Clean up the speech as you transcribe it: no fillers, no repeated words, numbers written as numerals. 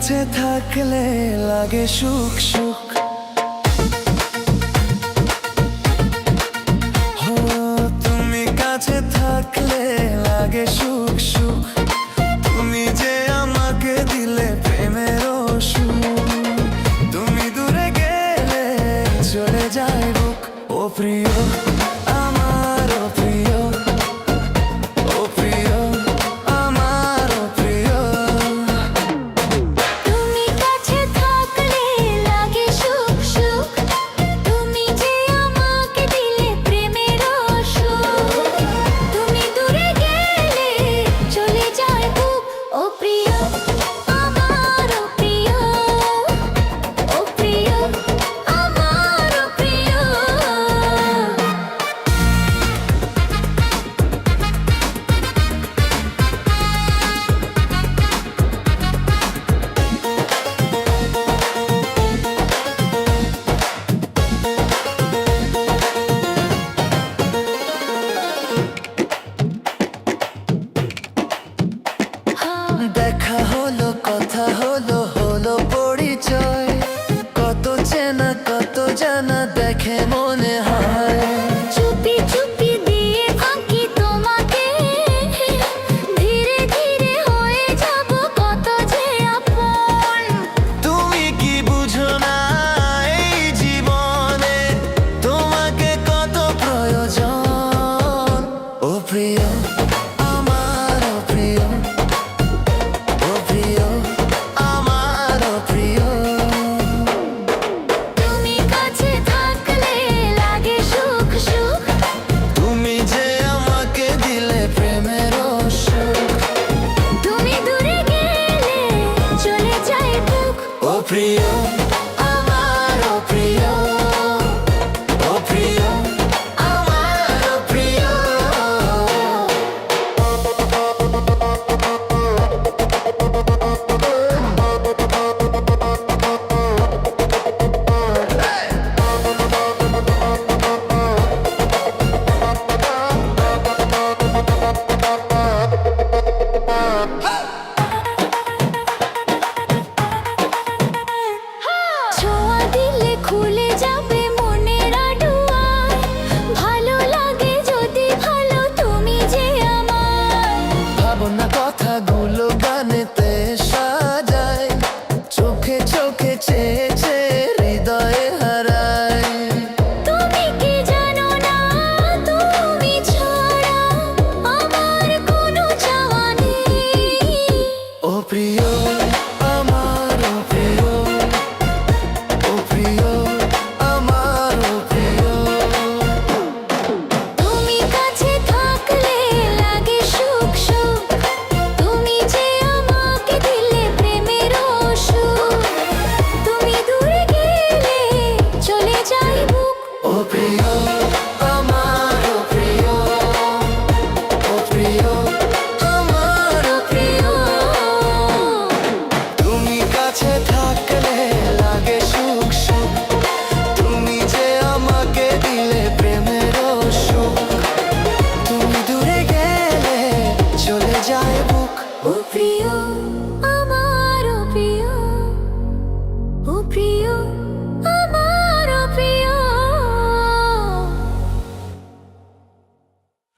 কাছে থাকলে লাগে সুখ সুখ। ও তুমি কাছে থাকলে লাগে সুখ সুখ। তুমি যে আমাকে দিলে প্রেমের সুখ। তুমি দূরে গেলে চলে যায় বুক। ও প্রিয় আমার, ও প্রিয়, ও প্রিয় আমার, ও প্রিয়। তুমি কাছে থাকলে লাগে সুখ সুখ। তুমি যে আমাকে দিলে প্রেমের সুখ। তুমি দূরে গেলে চলে যায় বুক। ও প্রিয় আমার, ও প্রিয়, ও প্রিয় আমার, ও প্রিয়। দেখা হলো, কথা হলো, হলো পরিচয়। কত চেনা কত জানা দেখে মনে হয়। চুপি চুপি দিয়ে ফাঁকি তোমাকে, ধীরে ধীরে হয়ে যাব কত যে আপন। তুমি কি বুঝো না এই জীবনে তোমাকে কত প্রয়োজন। ও প্রিয় আমার, ও প্রিয়, ও প্রিয় আমার, ও প্রিয়। তুমি কাছে থাকলে লাগে সুখ সুখ। তুমি যে আমাকে দিলে প্রেমের সুখ। তুমি দূরে গেলে চলে যায় বুক। ও প্রিয় আমার, ও প্রিয়, ও প্রিয় আমার, ও প্রিয়। ছোঁয়া দিলে খুলে যাবে মনের আডুয়ায়। ভালো লাগে যদি ভালো তুমি যে আমার। ভাবনা কথাগুলো গানেতে সাজায়। চোখে চোখে চেয়ে চেয়ে হৃদয়ে হারায়। তুমি কি জানো না তুমি ছাড়া আমার কোনো চাওয়া নেই। ও প্রিয় আমার, ও প্রিয়, ও প্রিয় আমার, ও প্রিয়। তুমি কাছে থাকলে লাগে সুখ সুখ। তুমি যে আমাকে দিলে প্রেমের সুখ। তুমি দূরে গেলে চলে যায় বুক। ও প্রিয় আমার, ও প্রিয়, ও প্রিয় আমার, ও প্রিয়। তুমি কাছে থাকলে